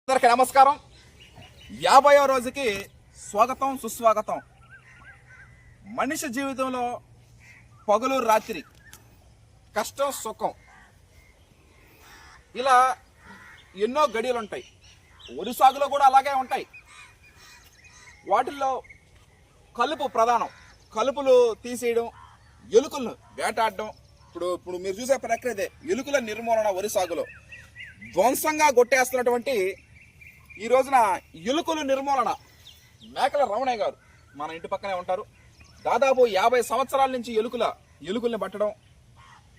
అందరికీ నమస్కారం. 50వ రోజుకి స్వాగతం సుస్వాగతం. మనిషి జీవితంలో పగలు రాత్రి, కష్టం సుఖం, ఇలా ఎన్నో గడియలు ఉంటాయి. వరి సాగులో కూడా అలాగే ఉంటాయి. వాటిల్లో కలుపు ప్రధానం. కలుపులు తీసేయడం, ఎలుకలను వేటాడడం. ఇప్పుడు మీరు చూసే ప్రక్రియ ఎలుకల నిర్మూలన. వరి సాగులో ధ్వంసంగా కొట్టేస్తున్నటువంటి ఈ రోజున ఎలుకలు నిర్మూలన. మేకల రమణయ్య గారు మన ఇంటి పక్కనే ఉంటారు. దాదాపు 50 సంవత్సరాల నుంచి ఎలుకల్ని పట్టడం,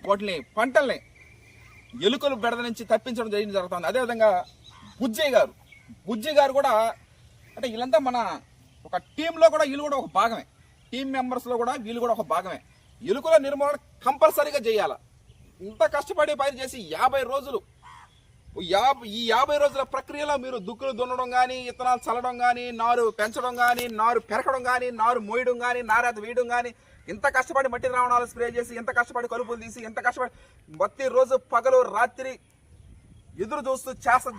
వాటిని పంటల్ని ఎలుకలు బెడద నుంచి తప్పించడం జరుగుతుంది. అదేవిధంగా బుజ్జి గారు కూడా, అంటే వీళ్ళంతా మన ఒక టీంలో కూడా వీళ్ళు కూడా ఒక భాగమే. టీం మెంబర్స్లో కూడా వీళ్ళు కూడా ఒక భాగమే. ఎలుకల నిర్మూలన కంపల్సరీగా చేయాలి. ఇంత కష్టపడి పని చేసి 50 రోజులు, ఈ 50 రోజుల ప్రక్రియలో మీరు దుక్కులు దున్నడం కానీ, విత్తనాలు చల్లడం కానీ, నారు పెంచడం కానీ, నారు పెరకడం కానీ, నారు మోయడం కానీ, నారేత వేయడం కానీ, ఇంత కష్టపడి మట్టి ద్రావణాలు స్ప్రే చేసి, ఇంత కష్టపడి కలుపులు తీసి, ఇంత కష్టపడి ప్రతి రోజు పగలు రాత్రి ఎదురు చూస్తూ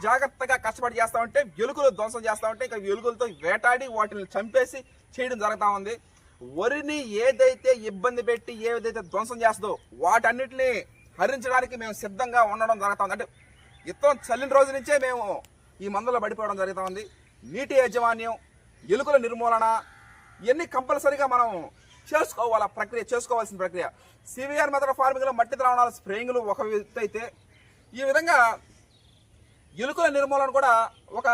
జాగ్రత్తగా కష్టపడి చేస్తా ఉంటే ఎలుకలు ధ్వంసం చేస్తా ఉంటే ఇక ఎలుకలతో వేటాడి వాటిని చంపేసి చేయడం జరుగుతూ ఉంది. వరిని ఏదైతే ఇబ్బంది పెట్టి ఏదైతే ధ్వంసం చేస్తుందో వాటన్నిటిని హరించడానికి మేము సిద్ధంగా ఉండడం జరుగుతుంది. అంటే విత్తనం చల్లిన రోజు నుంచే మేము ఈ మందులో పడిపోవడం జరుగుతూ ఉంది. నీటి యాజమాన్యం, ఎలుకల నిర్మూలన, ఇవన్నీ కంపల్సరీగా మనం చేసుకోవాల్సిన ప్రక్రియ. సివిఆర్ మెథడ్ ఫార్మింగ్లో మట్టి ద్రావణాల స్ప్రేయింగ్లు ఒక ఎత్తు అయితే, ఈ విధంగా ఎలుకల నిర్మూలన కూడా ఒక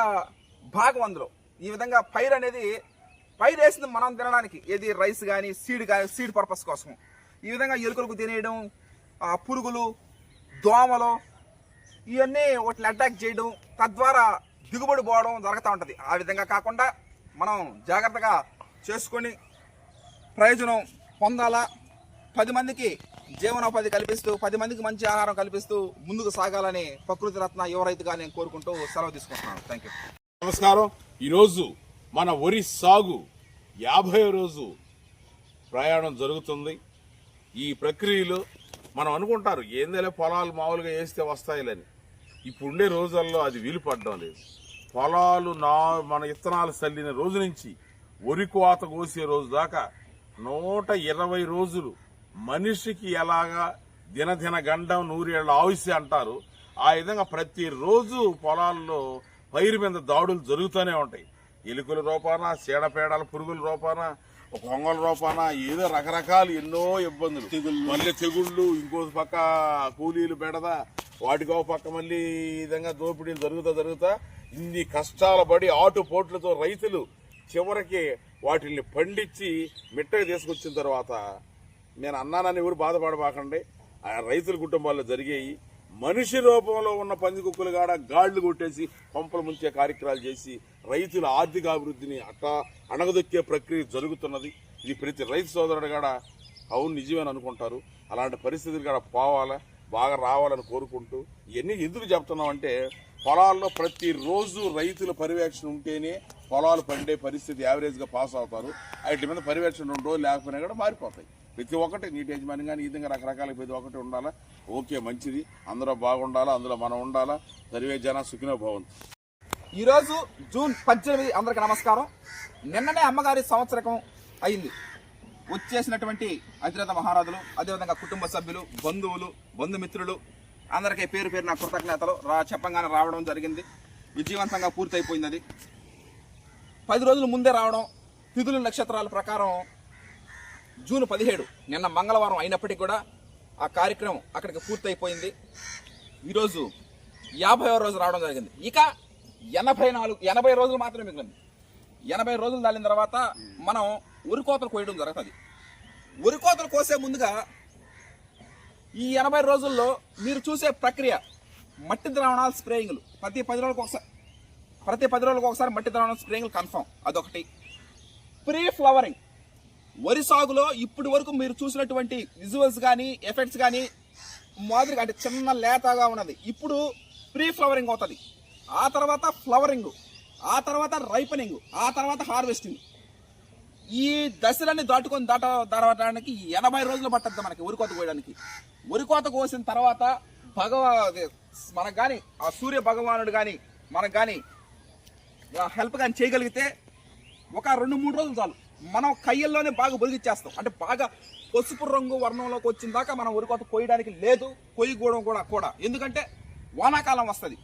భాగం అందులో. ఈ విధంగా పైరు వేసింది మనం తినడానికి, ఏది రైస్ కానీ సీడ్ పర్పస్ కోసం. ఈ విధంగా ఎలుకలకు తినేయడం, పురుగులు, దోమలు, ఇవన్నీ వాటిని అటాక్ చేయడం, తద్వారా దిగుబడి పోవడం జరుగుతూ ఉంటుంది. ఆ విధంగా కాకుండా మనం జాగ్రత్తగా చేసుకొని ప్రయోజనం పొందాలా. 10 మందికి జీవనోపాధి కల్పిస్తూ, 10 మందికి మంచి ఆహారం కల్పిస్తూ ముందుకు సాగాలని ప్రకృతి రత్న యువ రైతుగా నేను కోరుకుంటూ సెలవు తీసుకుంటున్నాను. Thank you. నమస్కారం. ఈరోజు మన వరి సాగు 50వ రోజు ప్రయాణం జరుగుతుంది. ఈ ప్రక్రియలో మనం అనుకుంటారు ఏందేలే పొలాలు మామూలుగా వేస్తే వస్తాయిలని. ఇప్పుడుండే రోజుల్లో అది వీలు పడడం లేదు. పొలాలు మన విత్తనాలు చల్లిన రోజు నుంచి వరి కోత కోసే రోజు దాకా 120 రోజులు మనిషికి ఎలాగా దినదిన గండం 100 ఏళ్ల ఆయుష్య అంటారు. ఆ విధంగా ప్రతిరోజు పొలాల్లో పైరు మీద దాడులు జరుగుతూనే ఉంటాయి. ఎలుకల రూపాన, చీడపేడల పురుగుల రూపాన, కొంగల రూపాన, ఏదో రకరకాలు ఎన్నో ఇబ్బందులు, మళ్ళీ తెగుళ్ళు, ఇంకో పక్క కూలీలు బెడద, వాటికో పక్క మళ్ళీ ఈ విధంగా దోపిడీలు జరుగుతా ఇన్ని కష్టాల పడి ఆటుపోట్లతో రైతులు చివరికి వాటిని పండించి మిట్టకి తీసుకొచ్చిన తర్వాత, నేను అన్నానని ఎవరు బాధపడబాకండి, ఆ రైతుల కుటుంబాల్లో జరిగేవి. మనిషి రూపంలో ఉన్న పందికొక్కులు కాడ గాళ్లు కొట్టేసి పంపలు ముంచే కార్యక్రమాలు చేసి రైతుల ఆర్థిక అభివృద్ధిని అణగదొక్కే ప్రక్రియ జరుగుతున్నది. ఇది ప్రతి రైతు సోదరుడు కాడ అవును నిజమని అనుకుంటారు. అలాంటి పరిస్థితులు కాడ పోవాలా, బాగా రావాలని కోరుకుంటూ ఇవన్నీ ఎందుకు చెప్తున్నామంటే, పొలాల్లో ప్రతిరోజు రైతుల పర్యవేక్షణ ఉంటేనే పొలాలు పండే పరిస్థితి యావరేజ్గా పాస్ అవుతారు. వాటి మీద పర్యవేక్షణ 2 రోజులు లేకపోయినా కూడా మారిపోతాయి. ప్రతి ఒక్కటి నీటి యజమాని కానీ ఈ విధంగా రకరకాల ప్రతి ఒక్కటి ఉండాలా. ఓకే, మంచిది, అందరూ బాగుండాలా, అందులో మనం ఉండాలా. సర్వే జన సుఖినో భవంతు. ఈరోజు జూన్ 18. అందరికి నమస్కారం. నిన్ననే అమ్మగారి సంవత్సరకం అయింది. వచ్చేసినటువంటి అతిరథ మహారాజులు, అదేవిధంగా కుటుంబ సభ్యులు, బంధువులు, బంధుమిత్రులు అందరికీ పేరు పేరు నా కృతజ్ఞతలు చెప్పంగానే రావడం జరిగింది. విజయవంతంగా పూర్తయిపోయింది. అది 10 రోజుల ముందే రావడం. తిథుల నక్షత్రాల ప్రకారం జూన్ 17 నిన్న మంగళవారం అయినప్పటికీ కూడా ఆ కార్యక్రమం అక్కడికి పూర్తయిపోయింది. ఈరోజు 50వ రోజు రావడం జరిగింది. ఇక 80 రోజులు మాత్రమే మిగిలింది. 80 రోజులు దాటిన తర్వాత మనం ఉరికోతలు కోయడం జరుగుతుంది. ఉరికోతలు కోసే ముందుగా ఈ 80 రోజుల్లో మీరు చూసే ప్రక్రియ మట్టి ద్రావణాల స్ప్రేయింగ్లు. ప్రతి 10 రోజులకు ఒకసారి మట్టి ద్రావణాల స్ప్రేయింగ్లు కన్ఫర్మ్. అదొకటి. Pre flowering. వరి సాగులో ఇప్పటి వరకు మీరు చూసినటువంటి విజువల్స్ కానీ ఎఫెక్ట్స్ కానీ మాదిరిగా, అంటే చిన్న లేతగా ఉన్నది, ఇప్పుడు ప్రీ ఫ్లవరింగ్ అవుతుంది. ఆ తర్వాత ఫ్లవరింగ్, ఆ తర్వాత రైపనింగ్, ఆ తర్వాత హార్వెస్టింగ్. ఈ దశలన్నీ దాటడానికి 80 రోజులు పట్టద్దు మనకి ఉరికోత కోయడానికి. ఉరికోత కోసిన తర్వాత మనకు కానీ ఆ సూర్య భగవానుడు కానీ మనకు కానీ హెల్ప్ కానీ చేయగలిగితే ఒక 2-3 రోజులు చాలు మనం కయ్యల్లోనే బాగా బొదిగిచ్చేస్తాం. అంటే బాగా పసుపు రంగు వర్ణంలోకి వచ్చిన దాకా మనం వరి కోత కోయడానికి లేదు, కొయ్యకూడడం కూడా. ఎందుకంటే వానాకాలం వస్తుంది.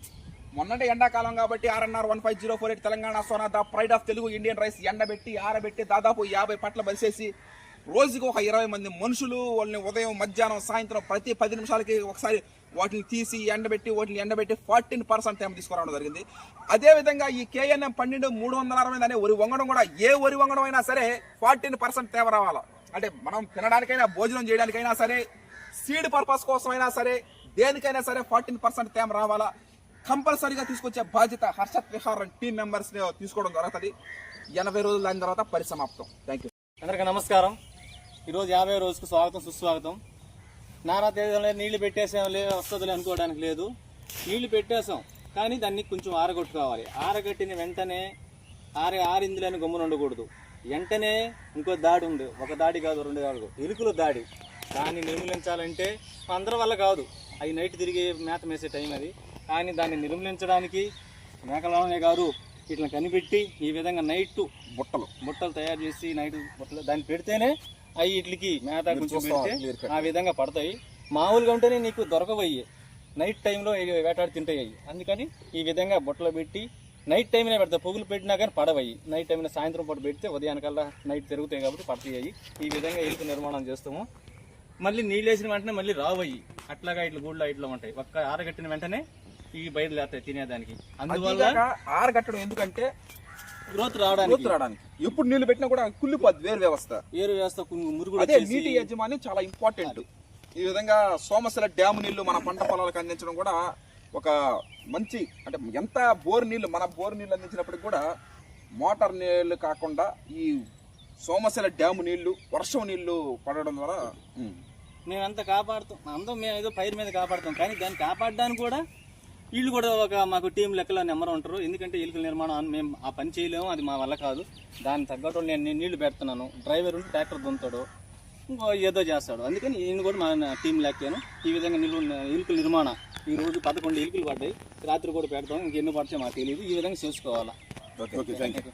మొన్నంటే ఎండాకాలం కాబట్టి RNR 15048 Telangana Sona the pride of Telugu Indian rice ఎండబెట్టి ఆరబెట్టి దాదాపు 50 పట్ల బలిసేసి రోజుకి ఒక 20 మంది మనుషులు వాళ్ళని ఉదయం మధ్యాహ్నం సాయంత్రం ప్రతి 10 నిమిషాలకి ఒకసారి వాటిని తీసి ఎండబెట్టి 14% తేమ తీసుకురావడం జరిగింది. అదేవిధంగా ఈ KNM 12-360 అనే వరి వంగడం కూడా ఏ వరి వంగడం అయినా సరే 14% తేమ రావాలా. అంటే మనం తినడానికైనా భోజనం చేయడానికైనా సరే సీడ్ పర్పస్ కోసమైనా సరే దేనికైనా సరే 14% తేమ రావాలా. కంపల్సరీగా తీసుకొచ్చే బాధ్యత హర్షత్ విహార్ టీమ్ మెంబర్స్ తీసుకోవడం జరుగుతుంది. 80 రోజులు అయిన తర్వాత పరిసమాప్తం. Thank you. అందరికీ నమస్కారం. ఈరోజు 50వ రోజుకు స్వాగతం సుస్వాగతం. నానా తేదీలో నీళ్లు పెట్టేసాం వస్తుందిలే అనుకోవడానికి లేదు. నీళ్లు పెట్టేసాం కానీ దాన్ని కొంచెం ఆరగొట్టుకోవాలి. ఆరగట్టిన వెంటనే ఆరిందులు అని గమ్మున ఉండకూడదు. వెంటనే ఇంకో దాడి ఉంది, ఒక దాడి కాదు 2 దాడులు, ఎలుకల దాడి. దాన్ని నిర్మూలించాలంటే అందరి వల్ల కాదు, అవి నైట్ తిరిగి మేత మేసే టైం అది. కానీ దాన్ని నిర్మూలించడానికి మేకలనే గారు ఇట్లా కనిపెట్టి ఈ విధంగా నైట్ బుట్టలు తయారు చేసి నైట్ బుట్టలు దాన్ని పెడితేనే అవి ఇట్లకి మేత కొంచెం పెడితే ఆ విధంగా పడతాయి. మామూలుగా ఉంటేనే నీకు దొరకవయ్యి, నైట్ టైంలో వేటాడి తింటాయి. అందుకని ఈ విధంగా బుట్టలు పెట్టి నైట్ టైంలో పెడతాయి. పొగులు పెట్టినా కానీ పడవయ్యి. నైట్ టైంలో సాయంత్రం పూట పెడితే ఉదయానికల్లా నైట్ తిరుగుతాయి కాబట్టి పడతాయి. ఈ విధంగా ఎలుక నిర్మాణం చేస్తాము. మళ్ళీ నీళ్ళు వేసిన వెంటనే మళ్ళీ రావయ్యి. అట్లాగా ఇట్లా గూళ్ళ ఇట్లా ఉంటాయి. ఒక్క ఆరగట్టిన వెంటనే ఈ బయలుదేరుతాయి తినేదానికి. అందువల్ల ఆరగట్టడం ఎందుకంటే గ్రోత్ రావడానికి. ఎప్పుడు నీళ్లు పెట్టినా కూడా కుళ్ళిపోద్ది వేరు వ్యవస్థ. మురుగుడు అదే నీటి యజమాని చాలా ఇంపార్టెంట్. ఈ విధంగా సోమశిల డ్యామ్ నీళ్లు మన పంట పొలాలకు అందించడం కూడా ఒక మంచి, అంటే ఎంత బోర్ నీళ్లు మన బోర్ నీళ్లు అందించినప్పటికి కూడా మోటార్ నీళ్లు కాకుండా ఈ సోమశిల డ్యామ్ నీళ్లు వర్షం నీళ్లు పడడం ద్వారా మేమంతా కాపాడుతాం. అందరం మేము ఏదో పైరు మీద కాపాడుతాం కానీ దాన్ని కాపాడడానికి కూడా వీళ్ళు కూడా ఒక మాకు టీం లెక్కలో నెంబర్ ఉంటారు. ఎందుకంటే ఎలుకల నిర్మాణం మేము ఆ పని చేయలేము, అది మా వల్ల కాదు. దాని తగ్గట్టు నేను నీళ్లు పెడుతున్నాను, డ్రైవర్ ఉంటే ట్రాక్టర్ దున్నుతాడు, ఇంకో ఏదో చేస్తాడు. అందుకని నేను కూడా మా టీం లెక్కాను. ఈ విధంగా ఎలుకల నిర్మాణం ఈరోజు 11 ఎలుకలు పడ్డాయి. రాత్రి కూడా పెడతాం, ఇంకెన్ని పడితే మాకు తెలియదు. ఈ విధంగా చేసుకోవాలా. Okay, thank you.